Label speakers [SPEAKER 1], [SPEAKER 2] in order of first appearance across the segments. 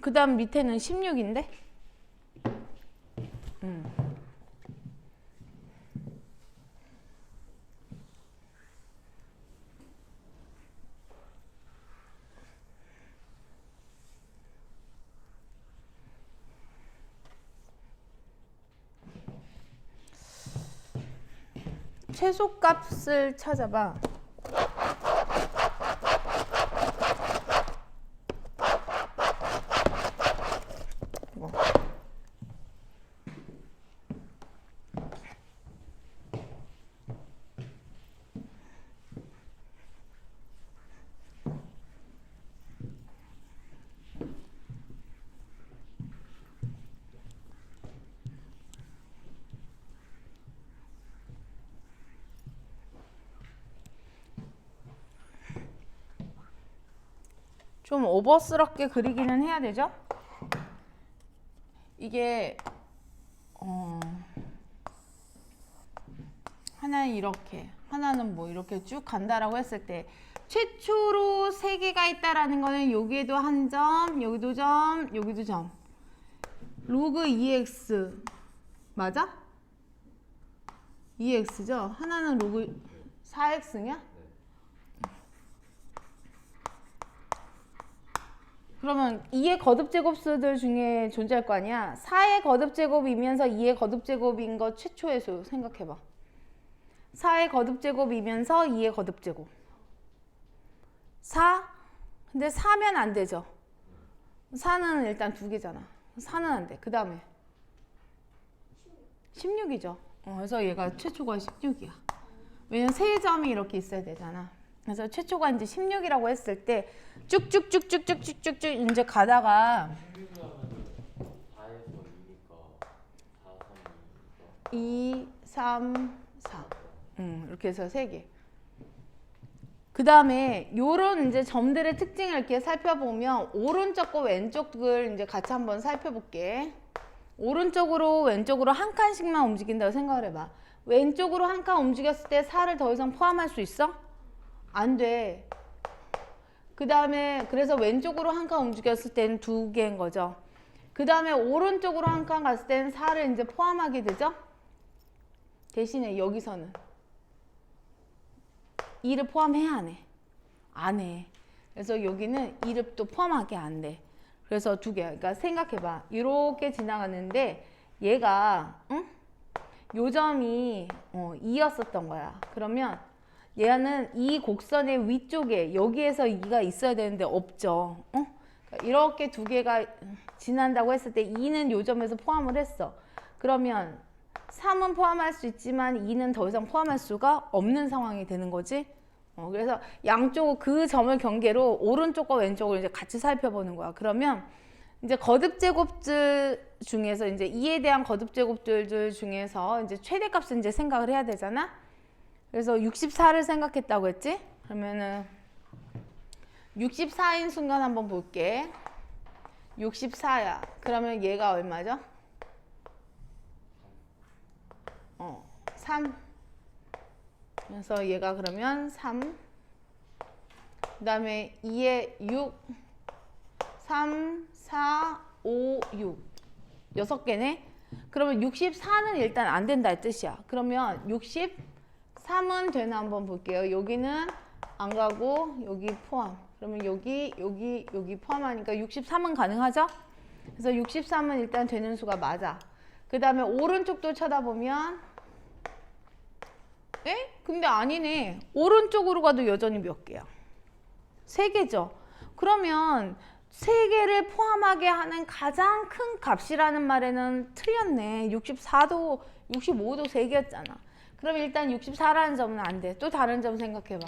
[SPEAKER 1] 그 다음 밑에는 16인데? 최소값을 찾아봐. 좀 오버스럽게 그리기는 해야 되죠? 이게 하나는 이렇게, 하나는 뭐 이렇게 쭉 간다라고 했을 때 최초로 3개가 있다라는 거는 여기에도 한 점, 여기도 점, 여기도 점. 로그 2x 맞아? 2x죠? 하나는 로그 4x냐? 그러면 2의 거듭제곱수들 중에 존재할 거 아니야? 4의 거듭제곱이면서 2의 거듭제곱인 거 최초의 수 생각해봐. 4의 거듭제곱이면서 2의 거듭제곱. 4? 근데 4면 안 되죠. 4는 일단 2개잖아. 4는 안 돼. 그 다음에 16이죠. 그래서 얘가 최초가 16이야. 왜냐면 3점이 이렇게 있어야 되잖아. 그래서 최초가 이제 16이라고 했을 때 쭉쭉쭉쭉쭉쭉쭉 이제 가다가 2, 3, 4 이렇게 해서 3개. 그 다음에 요런 이제 점들의 특징을 이렇게 살펴보면 오른쪽과 왼쪽을 이제 같이 한번 살펴볼게. 오른쪽으로 왼쪽으로 한 칸씩만 움직인다고 생각을 해봐. 왼쪽으로 한 칸 움직였을 때 4를 더 이상 포함할 수 있어? 안 돼. 그 다음에 그래서 왼쪽으로 한 칸 움직였을 때는 2개인 거죠. 그 다음에 오른쪽으로 한 칸 갔을 때는 4를 이제 포함하게 되죠. 대신에 여기서는 2를 포함해야 안 해? 안 해. 그래서 여기는 2를 또 포함하게 안 돼. 그래서 2개. 그러니까 생각해봐. 이렇게 지나갔는데 얘가 요 점이 2였었던 거야. 그러면 얘는 이 곡선의 위쪽에 여기에서 2가 있어야 되는데 없죠. 그러니까 이렇게 2개가 지난다고 했을 때 2는 요 점에서 포함을 했어. 그러면 3은 포함할 수 있지만 2는 더 이상 포함할 수가 없는 상황이 되는 거지. 그래서 양쪽 그 점을 경계로 오른쪽과 왼쪽을 이제 같이 살펴보는 거야. 그러면 이제 거듭제곱들 중에서 이제 2에 대한 거듭제곱들 중에서 이제 최대값을 이제 생각을 해야 되잖아. 그래서 64를 생각했다고 했지? 그러면은 64인 순간 한번 볼게. 64야. 그러면 얘가 얼마죠? 3. 그래서 얘가 그러면 3. 그 다음에 2에 6. 3, 4, 5, 6. 6개네? 그러면 64는 일단 안 된다 이 뜻이야. 그러면 63은 되나 한번 볼게요. 여기는 안 가고 여기 포함. 그러면 여기 포함하니까 63은 가능하죠? 그래서 63은 일단 되는 수가 맞아. 그 다음에 오른쪽도 쳐다보면 에? 근데 아니네. 오른쪽으로 가도 여전히 몇 개야? 3개죠. 그러면 3개를 포함하게 하는 가장 큰 값이라는 말에는 틀렸네. 64도 65도 3개였잖아. 그럼 일단 64라는 점은 안 돼. 또 다른 점 생각해봐.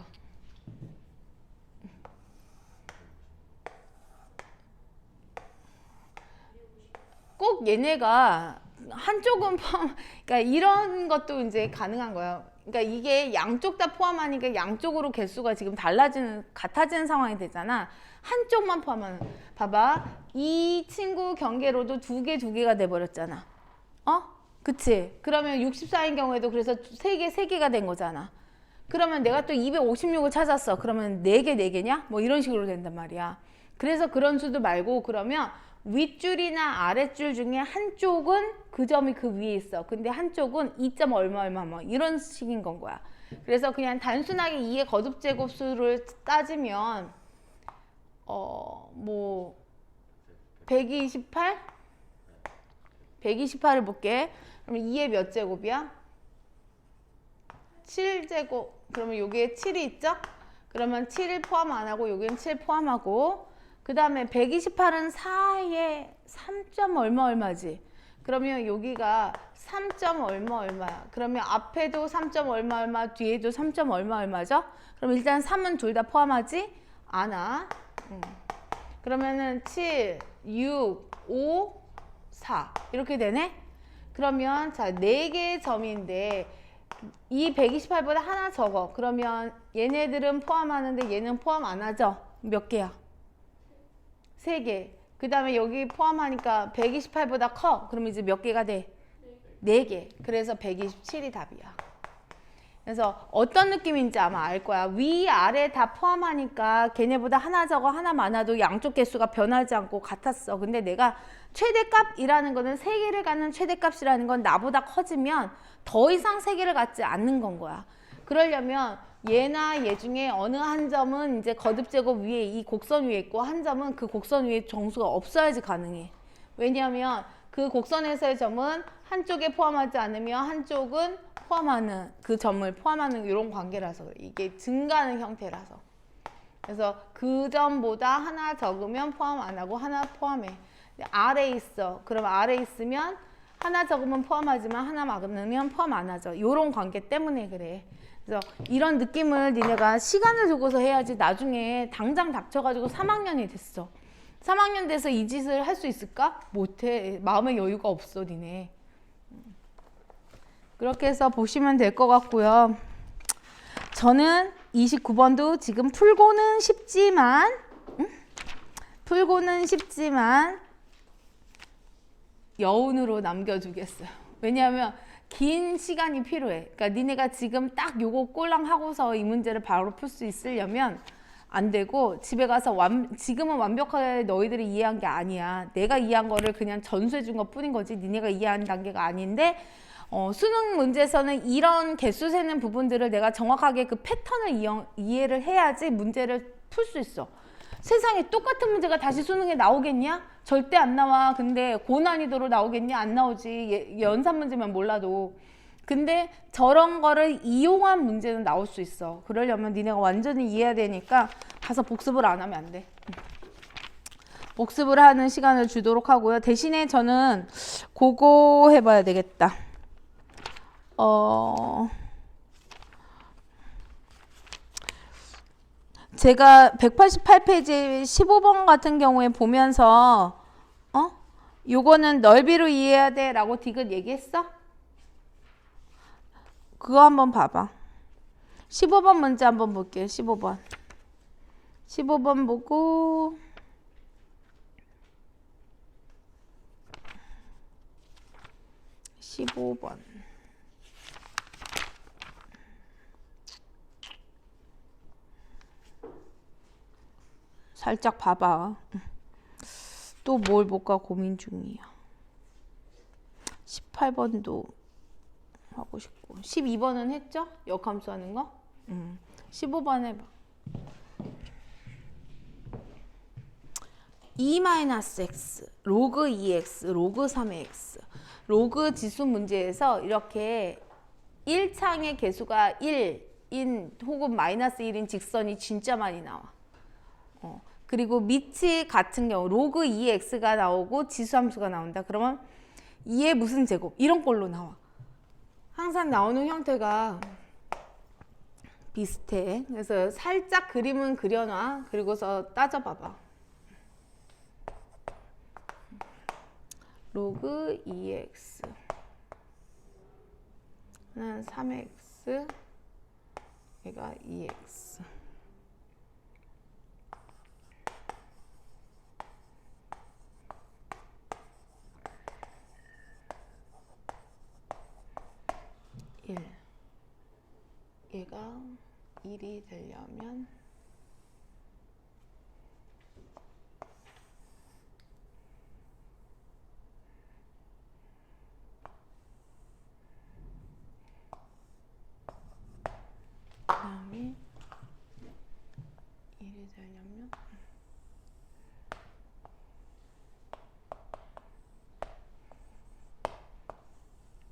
[SPEAKER 1] 꼭 얘네가 한쪽은 포함, 그러니까 이런 것도 이제 가능한 거야. 그러니까 이게 양쪽 다 포함하니까 양쪽으로 개수가 지금 같아지는 상황이 되잖아. 한쪽만 포함하는. 봐봐. 이 친구 경계로도 2개가 돼버렸잖아. 그치? 그러면 64인 경우에도 그래서 3개가 된 거잖아. 그러면 내가 또 256을 찾았어. 그러면 4개냐? 뭐 이런 식으로 된단 말이야. 그래서 그런 수도 말고 그러면 윗줄이나 아랫줄 중에 한쪽은 그 점이 그 위에 있어. 근데 한쪽은 2점 얼마 얼마 뭐 이런 식인 건 거야. 그래서 그냥 단순하게 2의 거듭제곱수를 따지면 뭐 128? 128을 볼게. 그러면 2의 몇 제곱이야? 7제곱. 그러면 여기에 7이 있죠? 그러면 7을 포함 안 하고 여기는 7 포함하고, 그 다음에 128은 4에 3점 얼마 얼마지? 그러면 여기가 3점 얼마 얼마야. 그러면 앞에도 3점 얼마 얼마, 뒤에도 3점 얼마 얼마죠? 그럼 일단 3은 둘 다 포함하지? 않아. 그러면은 7, 6, 5, 4 이렇게 되네? 그러면 자, 4개의 점인데 이 128보다 하나 적어. 그러면 얘네들은 포함하는데 얘는 포함 안 하죠? 몇 개야? 3개. 그 다음에 여기 포함하니까 128보다 커. 그럼 이제 몇 개가 돼? 4개. 그래서 127이 답이야. 그래서 어떤 느낌인지 아마 알 거야. 위, 아래 다 포함하니까 걔네보다 하나 적어 하나 많아도 양쪽 개수가 변하지 않고 같았어. 근데 내가 최대값이라는 거는 세개를 갖는 최대값이라는 건 나보다 커지면 더 이상 세개를 갖지 않는 건 거야. 그러려면 얘나 얘 중에 어느 한 점은 이제 거듭제곱 위에 이 곡선 위에 있고 한 점은 그 곡선 위에 정수가 없어야지 가능해. 왜냐하면 그 곡선에서의 점은 한쪽에 포함하지 않으면 한쪽은 포함하는, 그 점을 포함하는 이런 관계라서 그래. 이게 증가하는 형태라서. 그래서 그 점보다 하나 적으면 포함 안 하고 하나 포함해. 아래에 있어. 그럼 아래에 있으면 하나 적으면 포함하지만 하나 많으면 포함 안 하죠. 이런 관계 때문에 그래. 그래서 이런 느낌을 니네가 시간을 두고서 해야지 나중에 당장 닥쳐가지고 3학년이 됐어. 3학년 돼서 이 짓을 할 수 있을까? 못해. 마음의 여유가 없어 니네. 그렇게 해서 보시면 될 것 같고요. 저는 29번도 지금 풀고는 쉽지만 여운으로 남겨두겠어요. 왜냐하면 긴 시간이 필요해. 그러니까 니네가 지금 딱 요거 꼴랑 하고서 이 문제를 바로 풀 수 있으려면 안 되고, 집에 가서 지금은 완벽하게 너희들이 이해한 게 아니야. 내가 이해한 거를 그냥 전수해 준 것 뿐인 거지 니네가 이해한 단계가 아닌데, 수능 문제에서는 이런 개수 세는 부분들을 내가 정확하게 그 패턴을 이해를 해야지 문제를 풀 수 있어. 세상에 똑같은 문제가 다시 수능에 나오겠냐? 절대 안 나와. 근데 고난이도로 나오겠냐? 안 나오지. 연산 문제면 몰라도. 근데 저런 거를 이용한 문제는 나올 수 있어. 그러려면 니네가 완전히 이해해야 되니까 가서 복습을 안 하면 안 돼. 복습을 하는 시간을 주도록 하고요. 대신에 저는 그거 해봐야 되겠다. 제가 188페이지 15번 같은 경우에 보면서 요거는 넓이로 이해해야 돼 라고 디귿 얘기했어? 그거 한번 봐봐. 15번 문제 한번 볼게요. 15번 보고 15번 살짝 봐봐. 또 뭘 볼까 고민 중이야. 18번도 하고 싶고. 12번은 했죠? 역함수 하는 거? 15번 해봐. 2-x, 로그 2x, 로그 3x. 로그 지수 문제에서 이렇게 1창의 개수가 1인 혹은 마이너스 1인 직선이 진짜 많이 나와. 그리고 밑이 같은 경우 로그 2x가 나오고 지수함수가 나온다. 그러면 2의 무슨 제곱 이런 걸로 나와. 항상 나오는 형태가 비슷해. 그래서 살짝 그림은 그려놔. 그리고서 따져봐봐. 로그 2x 는 3x 얘가 2x 얘가 1이 되려면 되냐면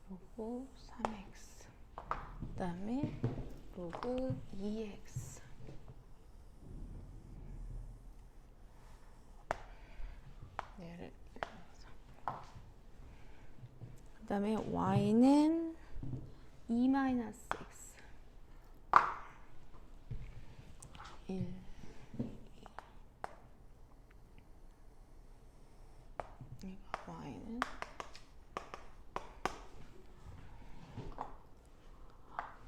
[SPEAKER 1] 로그 3x 그 다음에 로그 2x 얘를 그 다음에 y는 2-x 1 이거 y는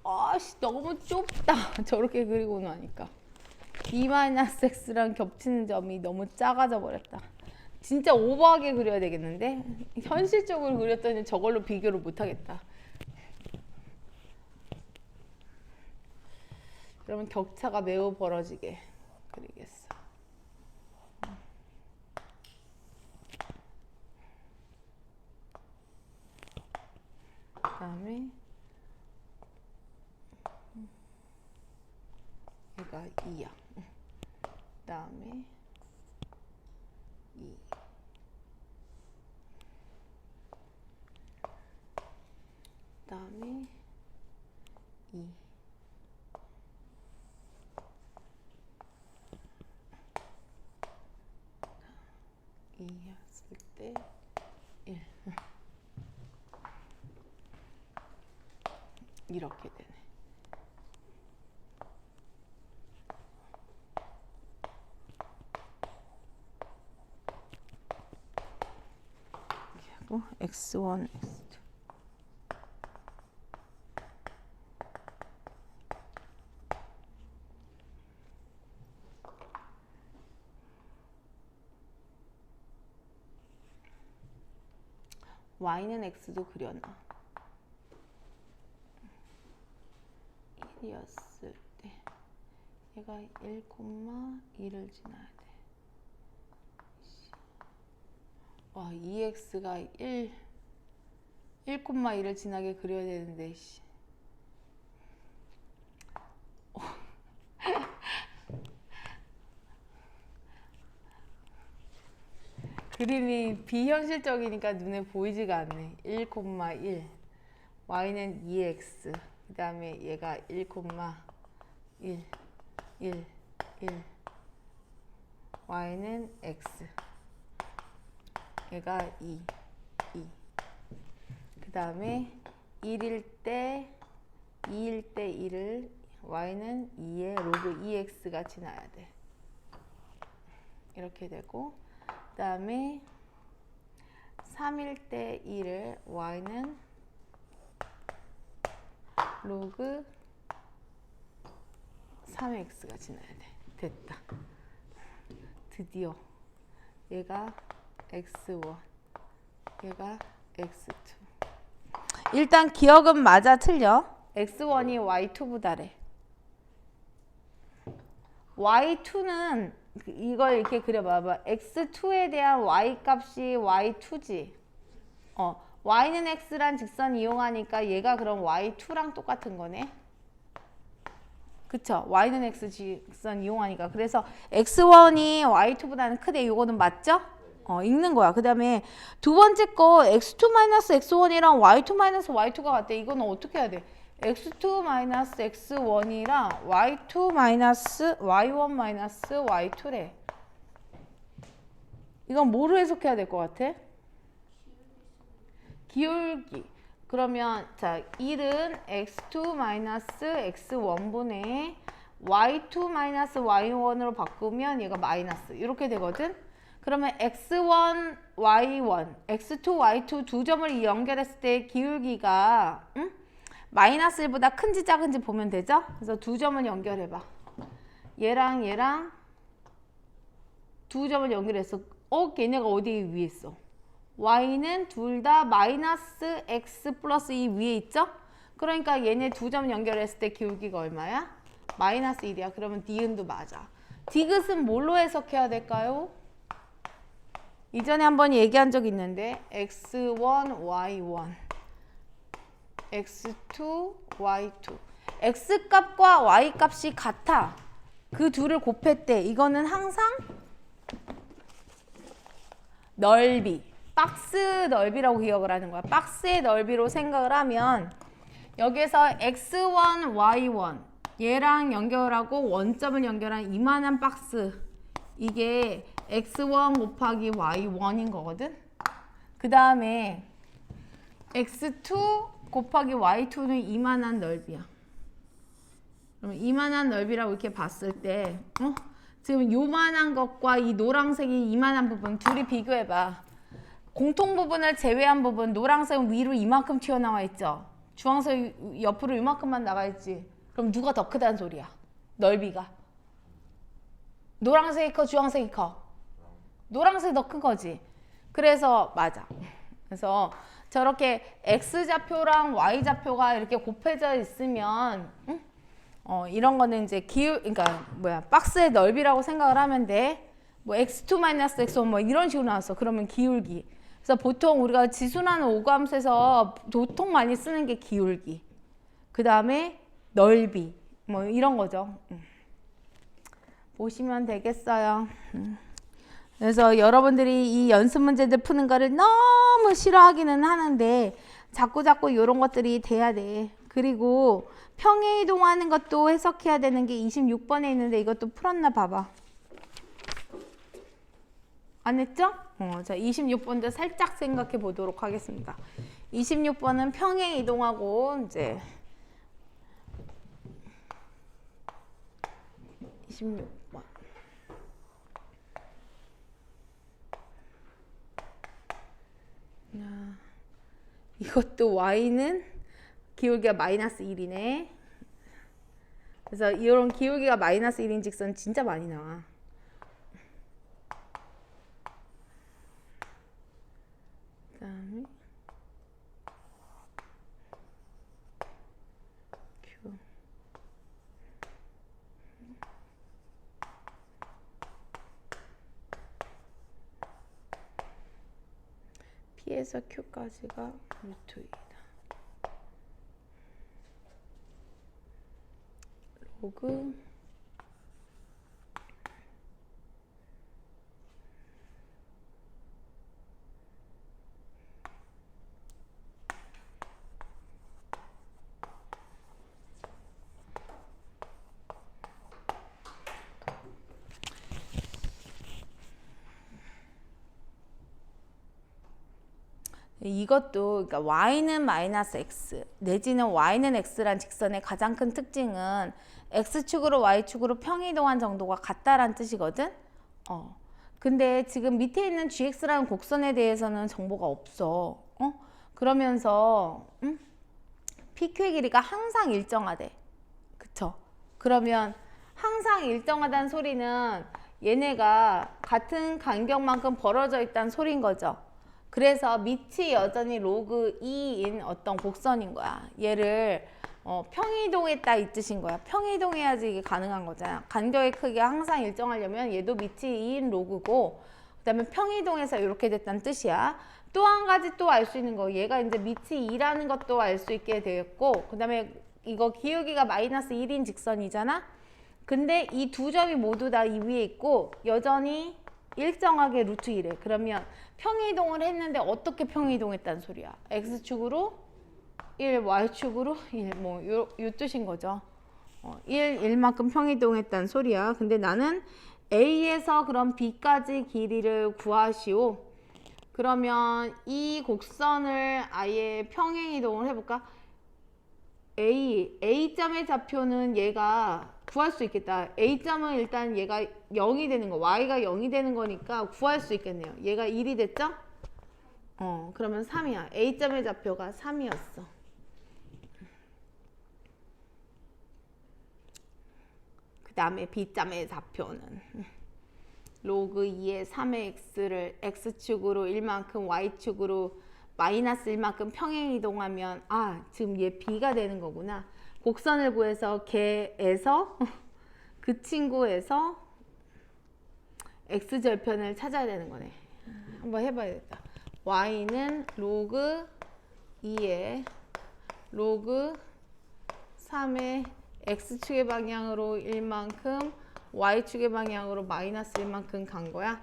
[SPEAKER 1] 아씨 너무 좁다. 저렇게 그리고 나니까 2-x랑 겹치는 점이 너무 작아져 버렸다. 진짜 오버하게 그려야 되겠는데 현실적으로 그렸더니 저걸로 비교를 못하겠다. 그러면 격차가 매우 벌어지게 그리겠어. 그 다음에 얘가 2야. 그 다음에 2. 그 다음에 2. 했을 때 1. 이렇게 되네. 하고 x1, x2. y는 x도 그려놔. 1이었을 때 얘가 1,2를 지나야 돼. 와, 2x가 1,2를 지나게 그려야 되는데 씨. 그림이 비현실적이니까 눈에 보이지가 않네. 1,1 y는 2x 그 다음에 얘가 1,1 1 y는 x 얘가 2 그 다음에 1일 때 2일 때 1을 y는 2의 로그 2x가 지나야 돼. 이렇게 되고 그 다음에 3일 때 1을 y는 로그 3x가 지나야 돼. 됐다. 드디어 얘가 x1 얘가 x2. 일단 기억은 맞아 틀려. x1이 y2보다래. y2는 이걸 이렇게 그려봐봐. x2에 대한 y 값이 y2지. y는 x란 직선 이용하니까 얘가 그럼 y2랑 똑같은 거네. 그쵸? y는 x 직선 이용하니까. 그래서 x1이 y2보다는 크대. 이거는 맞죠? 읽는 거야. 그 다음에 두 번째 거 x2-x1이랑 y2-y2가 같대. 이거는 어떻게 해야 돼? x2-x1이랑 y1-y2래. 이건 뭐로 해석해야 될 것 같아? 기울기. 그러면 자 1은 x2-x1분의 y2-y1으로 바꾸면 얘가 마이너스 이렇게 되거든. 그러면 x1, y1, x2, y2 두 점을 연결했을 때 기울기가 마이너스 1보다 큰지 작은지 보면 되죠? 그래서 두 점을 연결해봐. 얘랑 얘랑 두 점을 연결했어. 걔네가 어디 위에 있어? y는 둘 다 마이너스 x 플러스 2 위에 있죠? 그러니까 얘네 두 점 연결했을 때 기울기가 얼마야? 마이너스 1이야. 그러면 니은도 맞아. 디귿은 뭘로 해석해야 될까요? 이전에 한번 얘기한 적 있는데 x1, y1 x2, y2 x값과 y값이 같아. 그 둘을 곱했대. 이거는 항상 넓이, 박스 넓이라고 기억을 하는 거야. 박스의 넓이로 생각을 하면 여기에서 x1, y1 얘랑 연결하고 원점을 연결한 이만한 박스, 이게 x1 곱하기 y1인 거거든. 그 다음에 x2 곱하기 y2는 이만한 넓이야. 그러면 이만한 넓이라고 이렇게 봤을 때 지금 요만한 것과 이 노란색이 이만한 부분 둘이 비교해봐. 공통 부분을 제외한 부분, 노란색은 위로 이만큼 튀어나와 있죠. 주황색 옆으로 이만큼만 나가 있지. 그럼 누가 더 크다는 소리야? 넓이가. 노란색이 커, 주황색이 커? 노란색이 더 큰 거지. 그래서 맞아. 그래서 저렇게 x좌표랑 y좌표가 이렇게 곱해져 있으면 이런 거는 이제 그러니까 박스의 넓이라고 생각을 하면 돼. 뭐 x2 x1 뭐 이런 식으로 나왔어. 그러면 기울기. 그래서 보통 우리가 지수라는 오감수에서 보통 많이 쓰는 게 기울기. 그 다음에 넓이. 뭐 이런 거죠. 보시면 되겠어요. 그래서 여러분들이 이 연습 문제들 푸는 거를 너무 싫어하기는 하는데 자꾸 이런 것들이 돼야 돼. 그리고 평행 이동하는 것도 해석해야 되는 게 26번에 있는데 이것도 풀었나 봐봐. 안 했죠? 자, 26번도 살짝 생각해 보도록 하겠습니다. 26번은 평행 이동하고 이제 26번. 이것도 y는 기울기가 마이너스 1이네. 그래서 이런 기울기가 마이너스 1인 직선 진짜 많이 나와. 그 다음에 Q. P에서 Q까지가 루트 2다. 로그 이것도 그러니까 y는 마이너스 x 내지는 y는 x란 직선의 가장 큰 특징은 x축으로 y축으로 평이동한 정도가 같다란 뜻이거든. 근데 지금 밑에 있는 gx라는 곡선에 대해서는 정보가 없어. 그러면서 PQ의 길이가 항상 일정하대. 그쵸? 그러면 항상 일정하다는 소리는 얘네가 같은 간격만큼 벌어져 있다는 소린 거죠. 그래서 밑이 여전히 로그 2인 어떤 곡선인 거야. 얘를 평이동했다 이 뜻인 거야. 평이동해야지 이게 가능한 거잖아. 간격의 크기가 항상 일정하려면 얘도 밑이 2인 로그고 그 다음에 평이동해서 이렇게 됐다는 뜻이야. 또 한 가지 또 알 수 있는 거, 얘가 이제 밑이 2라는 것도 알 수 있게 되었고 그 다음에 이거 기울기가 마이너스 1인 직선이잖아. 근데 이 두 점이 모두 다 이 위에 있고 여전히 일정하게 루트 1에. 그러면 평이동을 했는데 어떻게 평이동했다는 소리야? x축으로 1, y축으로 1, 뭐 요 뜻인 거죠. 1만큼 평이동했다는 소리야. 근데 나는 A에서 그럼 B까지 길이를 구하시오. 그러면 이 곡선을 아예 평행이동을 해볼까? A점의 좌표는 얘가 구할 수 있겠다. A점은 일단 얘가 0이 되는 거, Y가 0이 되는 거니까 구할 수 있겠네요. 얘가 1이 됐죠? 그러면 3이야. A점의 좌표가 3이었어. 그 다음에 B점의 좌표는 로그 2의 3의 x를 x축으로 1만큼 y축으로 마이너스 1만큼 평행 이동하면 지금 얘 B가 되는 거구나. 곡선을 구해서 걔에서 그 친구에서 x절편을 찾아야 되는 거네. 한번 해봐야겠다. y는 로그 2의 로그 3의 x축의 방향으로 1만큼 y축의 방향으로 마이너스 1만큼 간 거야.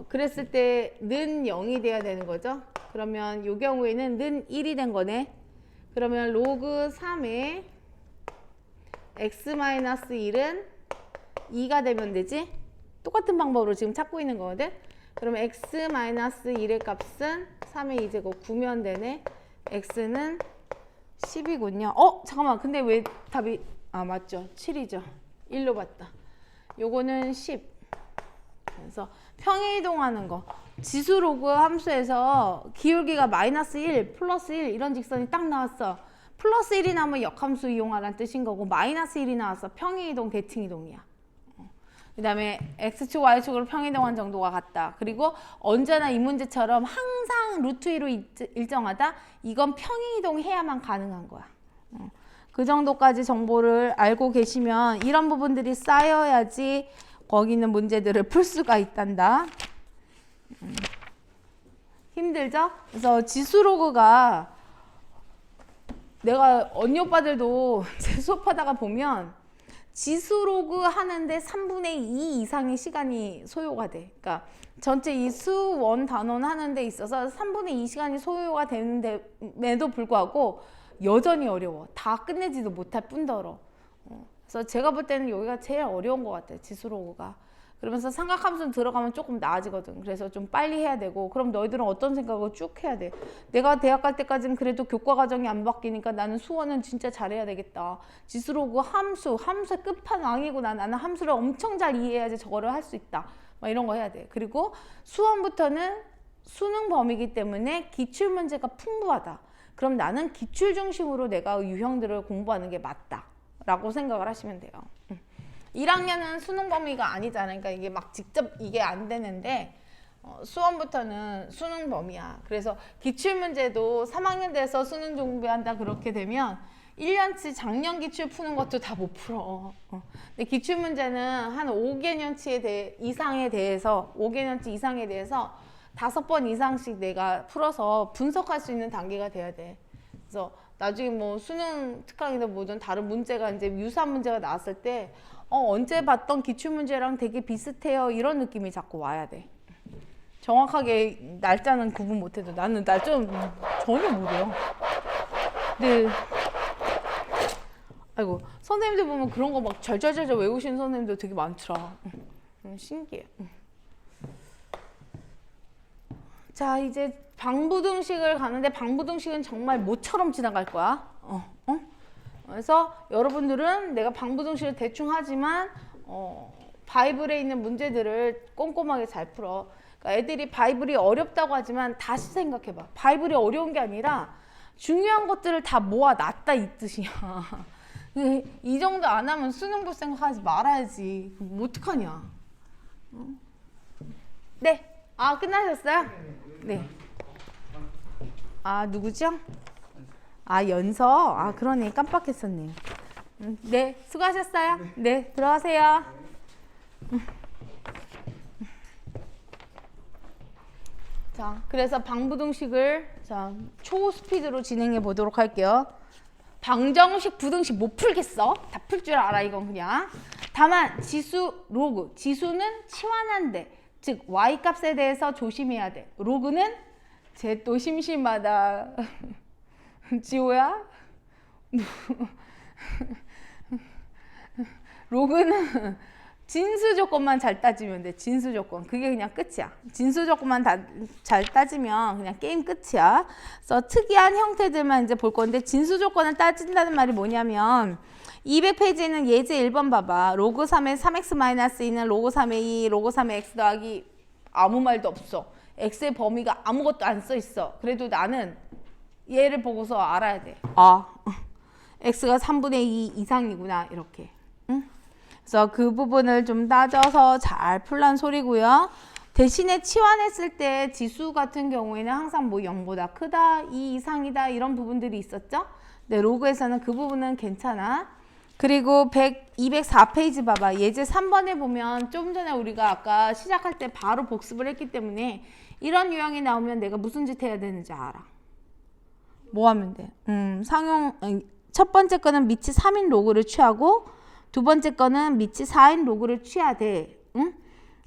[SPEAKER 1] 그랬을 때 는 0이 돼야 되는 거죠. 그러면 이 경우에는 는 1이 된 거네. 그러면 로그 3의 x-1은 2가 되면 되지? 똑같은 방법으로 지금 찾고 있는 거거든. 그러면 x-1의 값은 3의 2제곱 9면 되네. x는 10이군요. 잠깐만. 근데 왜 답이 맞죠. 7이죠. 1로 봤다. 요거는 10. 그래서 평행이동하는 거. 지수 로그 함수에서 기울기가 마이너스 1, 플러스 1 이런 직선이 딱 나왔어. 플러스 1이 나오면 역함수 이용하라는 뜻인 거고 마이너스 1이 나왔어. 평행이동, 대칭이동이야. 그 다음에 X축, Y축으로 평행이동한 정도가 같다. 그리고 언제나 이 문제처럼 항상 루트 2로 일정하다. 이건 평행이동 해야만 가능한 거야. 그 정도까지 정보를 알고 계시면 이런 부분들이 쌓여야지 거기 있는 문제들을 풀 수가 있단다. 힘들죠? 그래서 지수 로그가 내가 언니 오빠들도 제 수업하다가 보면 지수 로그 하는데 3분의 2 이상의 시간이 소요가 돼. 그러니까 전체 이 수원 단원 하는 데 있어서 3분의 2 시간이 소요가 되는데도 불구하고 여전히 어려워. 다 끝내지도 못할 뿐더러. 그래서 제가 볼 때는 여기가 제일 어려운 것 같아요. 지수 로그가. 그러면서 삼각함수 들어가면 조금 나아지거든. 그래서 좀 빨리 해야 되고 그럼 너희들은 어떤 생각을 쭉 해야 돼. 내가 대학 갈 때까지는 그래도 교과 과정이 안 바뀌니까 나는 수원은 진짜 잘해야 되겠다. 지수 로그 함수의 끝판왕이고 나는 함수를 엄청 잘 이해해야지 저거를 할 수 있다. 막 이런 거 해야 돼. 그리고 수원부터는 수능 범위이기 때문에 기출문제가 풍부하다. 그럼 나는 기출 중심으로 내가 유형들을 공부하는 게 맞다. 라고 생각을 하시면 돼요. 1학년은 수능 범위가 아니잖아. 그러니까 이게 막 직접 이게 안 되는데 수원부터는 수능 범위야. 그래서 기출문제도 3학년 돼서 수능 준비한다 그렇게 되면 1년치 작년 기출 푸는 것도 다 못 풀어. 근데 기출문제는 한 5개년치 이상에 대해서 5개년치 이상에 대해서 5번 이상씩 내가 풀어서 분석할 수 있는 단계가 돼야 돼. 그래서 나중에 뭐 수능 특강이든 뭐든 다른 문제가 이제 유사한 문제가 나왔을 때 언제 봤던 기출문제랑 되게 비슷해요. 이런 느낌이 자꾸 와야 돼. 정확하게 날짜는 구분 못해도 나는 날짜는 전혀 모르요. 네. 아이고 선생님들 보면 그런 거 막 절절절절 외우시는 선생님들 되게 많더라. 신기해. 자 이제 방부등식을 가는데 방부등식은 정말 모처럼 지나갈 거야. 그래서 여러분들은 내가 방부등식을 대충 하지만 바이블에 있는 문제들을 꼼꼼하게 잘 풀어. 그러니까 애들이 바이블이 어렵다고 하지만 다시 생각해봐. 바이블이 어려운 게 아니라 중요한 것들을 다 모아놨다 이 뜻이야. 이 정도 안 하면 수능 볼 생각하지 말아야지. 그럼 어떡하냐. 네. 끝나셨어요? 네. 누구죠? 연서? 그러네. 깜빡했었네. 네, 수고하셨어요. 네, 들어가세요. 자, 그래서 방부등식을 초스피드로 진행해 보도록 할게요. 방정식, 부등식 못 풀겠어. 다 풀 줄 알아, 이건 그냥. 다만, 지수, 로그. 지수는 치환한데, 즉, y값에 대해서 조심해야 돼. 로그는 쟤 또 심심하다. 지호야? 로그는 진수 조건만 잘 따지면 돼. 진수 조건. 그게 그냥 끝이야. 진수 조건만 잘 따지면 그냥 게임 끝이야. 그래서 특이한 형태들만 이제 볼 건데 진수 조건을 따진다는 말이 뭐냐면 200페이지는 예제 1번 봐봐. 로그 3의 3x-2는 로그 3의 2, 로그 3의 x 더하기 아무 말도 없어. x의 범위가 아무것도 안 써 있어. 그래도 나는 얘를 보고서 알아야 돼. x가 3분의 2 이상이구나. 이렇게. 응? 그래서 그 부분을 좀 따져서 잘 풀란 소리고요. 대신에 치환했을 때 지수 같은 경우에는 항상 뭐 0보다 크다, 2 이상이다 이런 부분들이 있었죠. 근데 로그에서는 그 부분은 괜찮아. 그리고 204페이지 봐봐. 예제 3번에 보면 좀 전에 우리가 아까 시작할 때 바로 복습을 했기 때문에 이런 유형이 나오면 내가 무슨 짓 해야 되는지 알아. 뭐 하면 돼? 첫 번째 거는 밑이 3인 로그를 취하고 두 번째 거는 밑이 4인 로그를 취하되 응?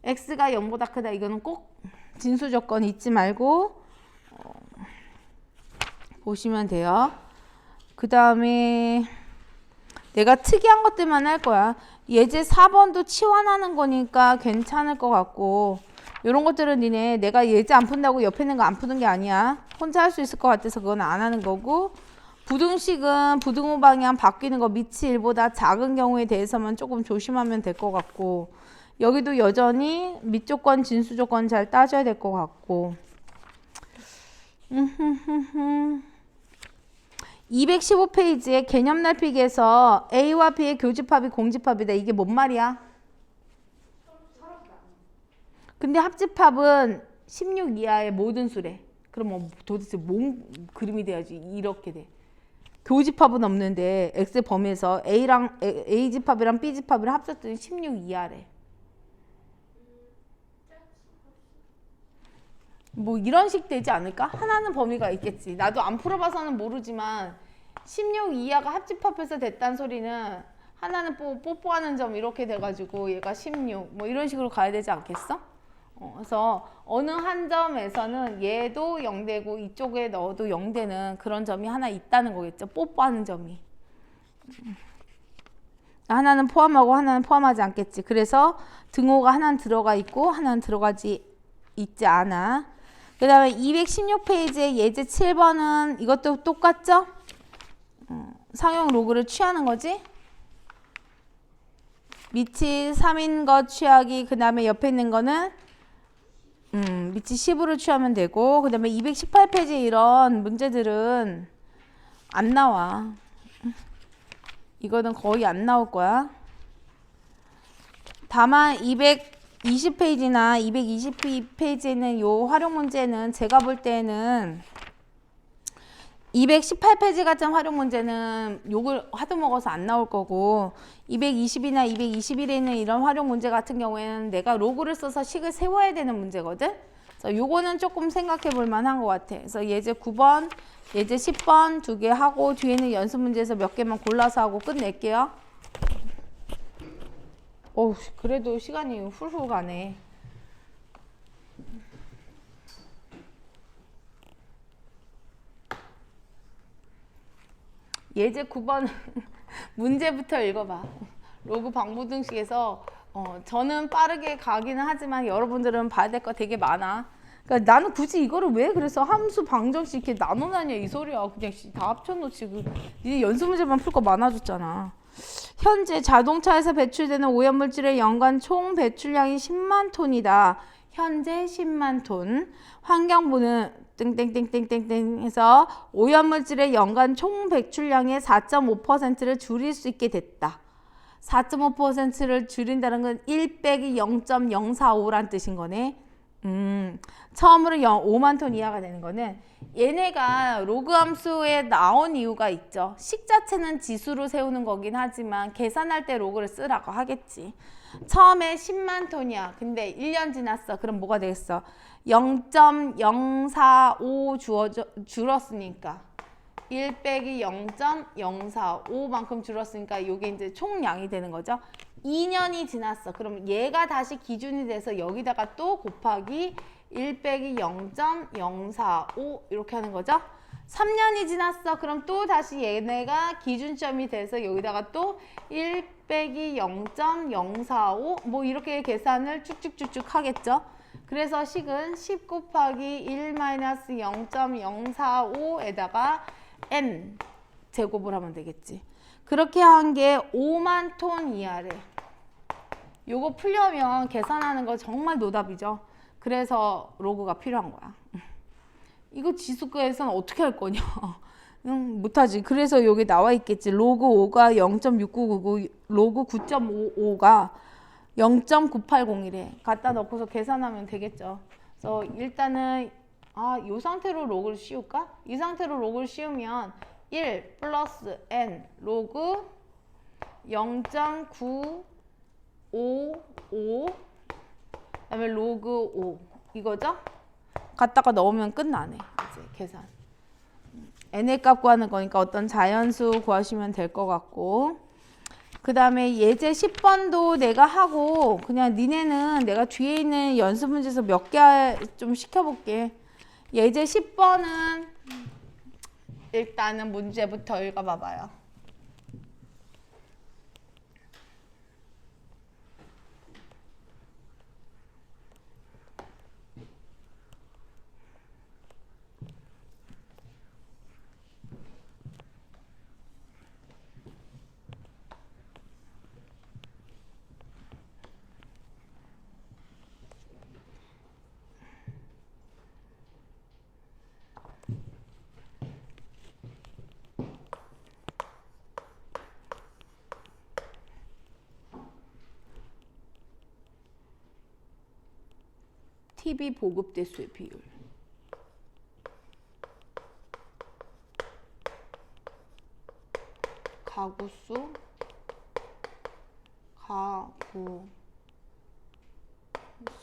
[SPEAKER 1] x가 0보다 크다. 이거는 꼭 진수 조건 잊지 말고 보시면 돼요. 그 다음에 내가 특이한 것들만 할 거야. 예제 4번도 치환하는 거니까 괜찮을 것 같고 이런 것들은 니네 내가 예제 안 푼다고 옆에 있는 거 안 푸는 게 아니야. 혼자 할 수 있을 것 같아서 그건 안 하는 거고 부등식은 부등호 방향 바뀌는 거 밑이 1보다 작은 경우에 대해서만 조금 조심하면 될 것 같고 여기도 여전히 밑 조건, 진수 조건 잘 따져야 될 것 같고 215페이지에 개념 날피기에서 A와 B의 교집합이 공집합이다. 이게 뭔 말이야? 근데 합집합은 16 이하의 모든 수래. 그럼 뭐 도대체 뭔 그림이 돼야지 이렇게 돼. 교집합은 없는데 X 범위에서 A랑 A집합이랑 B집합이랑 합쳤더니 16 이하래. 뭐 이런 식 되지 않을까? 하나는 범위가 있겠지. 나도 안 풀어봐서는 모르지만 16 이하가 합집합해서 됐다는 소리는 하나는 뽀뽀하는 점 이렇게 돼가지고 얘가 16 뭐 이런 식으로 가야 되지 않겠어? 그래서 어느 한 점에서는 얘도 0되고 이쪽에 넣어도 0되는 그런 점이 하나 있다는 거겠죠. 뽀뽀하는 점이. 하나는 포함하고 하나는 포함하지 않겠지. 그래서 등호가 하나는 들어가 있고 하나는 들어가지 있지 않아. 그 다음에 216페이지의 예제 7번은 이것도 똑같죠? 상용 로그를 취하는 거지. 밑이 3인 거 취하기 그 다음에 옆에 있는 거는 밑이 10으로 취하면 되고 그 다음에 218페이지 이런 문제들은 안 나와. 이거는 거의 안 나올 거야. 다만 220페이지나 222페이지에 있는 요 활용 문제는 제가 볼 때는 218페이지 같은 활용 문제는 욕을 하도 먹어서 안 나올 거고 220이나 221에 있는 이런 활용 문제 같은 경우에는 내가 로그를 써서 식을 세워야 되는 문제거든. 그래서 요거는 조금 생각해 볼 만한 것 같아. 그래서 예제 9번, 예제 10번 두 개 하고 뒤에는 연습 문제에서 몇 개만 골라서 하고 끝낼게요. 어우, 그래도 시간이 훌훌 가네. 예제 9번 문제부터 읽어봐. 로그 방부등식에서 저는 빠르게 가기는 하지만 여러분들은 봐야 될 거 되게 많아. 그러니까 나는 굳이 이거를 왜 그래서 함수 방정식 이렇게 나눠놨냐 이 소리야. 그냥 다 합쳐놓지. 이제 연습 문제만 풀 거 많아졌잖아. 현재 자동차에서 배출되는 오염물질의 연간 총 배출량이 10만 톤이다. 현재 10만 톤. 환경부는 땡땡땡땡땡땡 해서 오염물질의 연간 총 배출량의 4.5%를 줄일 수 있게 됐다. 4.5%를 줄인다는 건 1 빼기 0.045란 뜻인 거네. 처음으로 5만 톤 이하가 되는 거는 얘네가 로그 함수에 나온 이유가 있죠. 식 자체는 지수로 세우는 거긴 하지만 계산할 때 로그를 쓰라고 하겠지. 처음에 10만 톤이야. 근데 1년 지났어. 그럼 뭐가 되겠어? 0.045 줄었으니까 1 빼기 0.045만큼 줄었으니까 이게 이제 총량이 되는 거죠. 2년이 지났어. 그럼 얘가 다시 기준이 돼서 여기다가 또 곱하기 1 빼기 0.045 이렇게 하는 거죠. 3년이 지났어. 그럼 또 다시 얘네가 기준점이 돼서 여기다가 또 1 빼기 0.045 뭐 이렇게 계산을 쭉쭉쭉쭉 하겠죠. 그래서 식은 10 곱하기 1 마이너스 0.045에다가 n 제곱을 하면 되겠지. 그렇게 한 게 5만 톤 이하래. 요거 풀려면 계산하는 거 정말 노답이죠. 그래서 로그가 필요한 거야. 이거 지수과에서는 어떻게 할 거냐. 못하지. 그래서 여기 나와 있겠지. 로그 5가 0.6999, 로그 9.55가 0.980이래. 갖다 넣고서 계산하면 되겠죠. 그래서 일단은 이 상태로 로그를 씌울까? 이 상태로 로그를 씌우면 1 플러스 n 로그 0.955 그다음에 로그 5 이거죠? 갖다가 넣으면 끝나네. 이제 계산. n의 값 구하는 거니까 어떤 자연수 구하시면 될 것 같고 그 다음에 예제 10번도 내가 하고 그냥 니네는 내가 뒤에 있는 연습 문제에서 몇 개 좀 시켜볼게. 예제 10번은 일단은 문제부터 읽어봐봐요. TV 보급 대수의 비율. 가구수,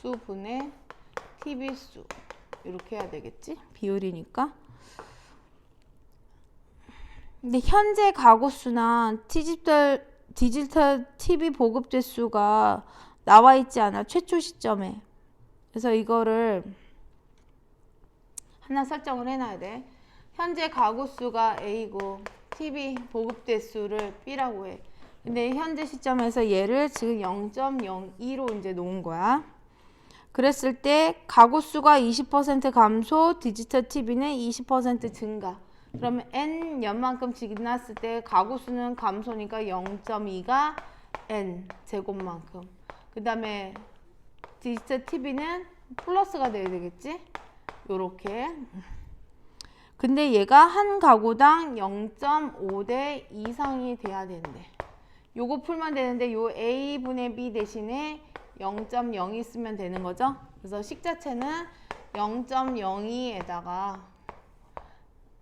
[SPEAKER 1] 가구수분의 TV수. 이렇게 해야 되겠지? 비율이니까. 근데 현재 가구수나 디지털 TV 보급 대수가 나와 있지 않아. 최초 시점에. 그래서 이거를 하나 설정을 해놔야 돼. 현재 가구 수가 A고 TV 보급 대수를 B라고 해. 근데 현재 시점에서 얘를 지금 0.02로 이제 놓은 거야. 그랬을 때 가구 수가 20% 감소, 디지털 TV는 20% 증가. 그러면 N 년만큼 지났을 때 가구 수는 감소니까 0.2가 N 제곱만큼. 그 다음에 디지털 TV는 플러스가 돼야 되겠지? 요렇게. 근데 얘가 한 가구당 0.5대 이상이 돼야 되는데 요거 풀면 되는데 요 A분의 B 대신에 0.0이 쓰면 되는 거죠? 그래서 식자체는 0.02에다가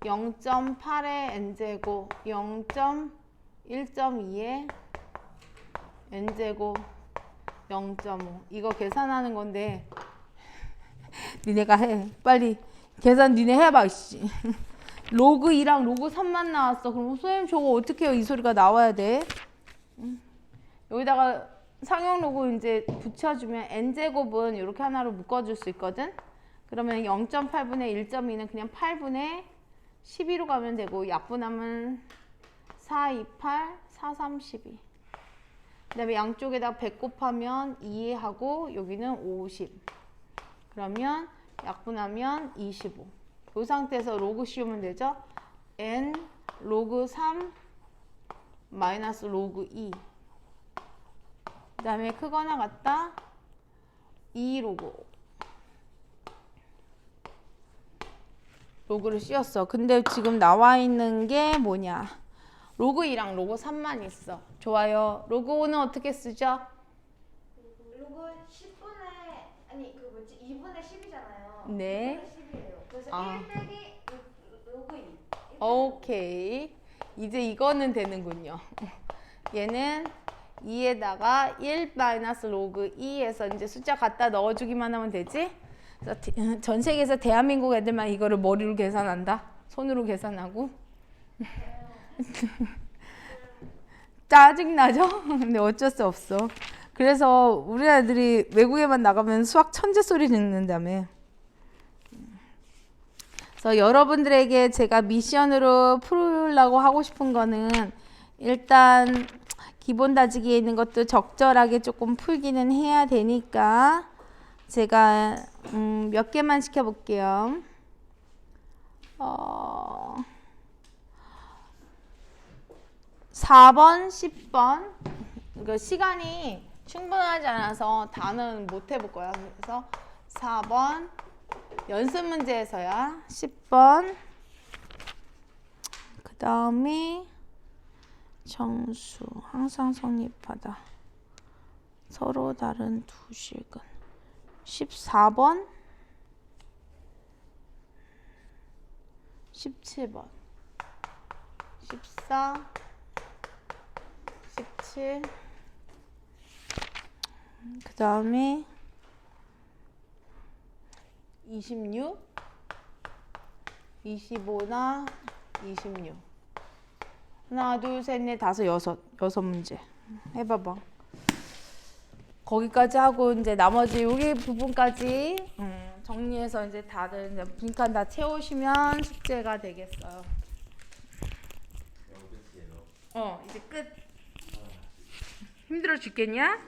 [SPEAKER 1] 0.8의 N제곱 0.1.2의 N제곱 0.5 이거 계산하는 건데 니네가 해. 빨리 계산 니네 해봐. 씨. 로그 2랑 로그 3만 나왔어. 그럼 선생님 저거 어떻게 해요? 이 소리가 나와야 돼. 여기다가 상용 로그 이제 붙여주면 n제곱은 이렇게 하나로 묶어줄 수 있거든. 그러면 0.8분의 1.2는 그냥 8분의 12로 가면 되고 약분하면 4, 2, 8, 4, 3, 12. 그 다음에 양쪽에다 100 곱하면 2 하고 여기는 50. 그러면 약분하면 25. 이 상태에서 로그 씌우면 되죠. n 로그 3 마이너스 로그 2. 그 다음에 크거나 같다 2 로그. 로그를 씌웠어. 근데 지금 나와 있는 게 뭐냐. 로그 2랑 로그 3만 있어. 좋아요. 로그 5는 어떻게 쓰죠?
[SPEAKER 2] 로그 10분의 아니 그 뭐지 2분의 10이잖아요.
[SPEAKER 1] 네.
[SPEAKER 2] 2분의 10이에요. 그래서
[SPEAKER 1] 아.
[SPEAKER 2] 1 빼기 로그 2.
[SPEAKER 1] 오케이. 이제 이거는 되는군요. 얘는 2에다가 1 마이너스 로그 2에서 이제 숫자 갖다 넣어주기만 하면 되지? 그래서 전 세계에서 대한민국 애들만 이거를 머리로 계산한다. 손으로 계산하고. 짜증나죠? 근데 어쩔 수 없어. 그래서 우리 애들이 외국에만 나가면 수학 천재 소리 듣는다며. 그래서 여러분들에게 제가 미션으로 풀으려고 하고 싶은 거는 일단 기본 다지기에 있는 것도 적절하게 조금 풀기는 해야 되니까 제가 몇 개만 시켜볼게요. 4번, 10번. 이거 시간이 충분하지 않아서 다는 못 해볼 거야. 그래서 4번 연습 문제에서야 10번. 그 다음에 정수 항상 성립하다. 서로 다른 두 실근. 14번 17번 14 17 그 다음에 26 25나 26 하나 둘 셋 넷 다섯 여섯 문제. 해봐봐. 거기까지 하고 이제 나머지 여기 부분까지 정리해서 이제 다들 이제 빈칸 다 채우시면 숙제가 되겠어요. 이제 끝. 힘들어 죽겠냐?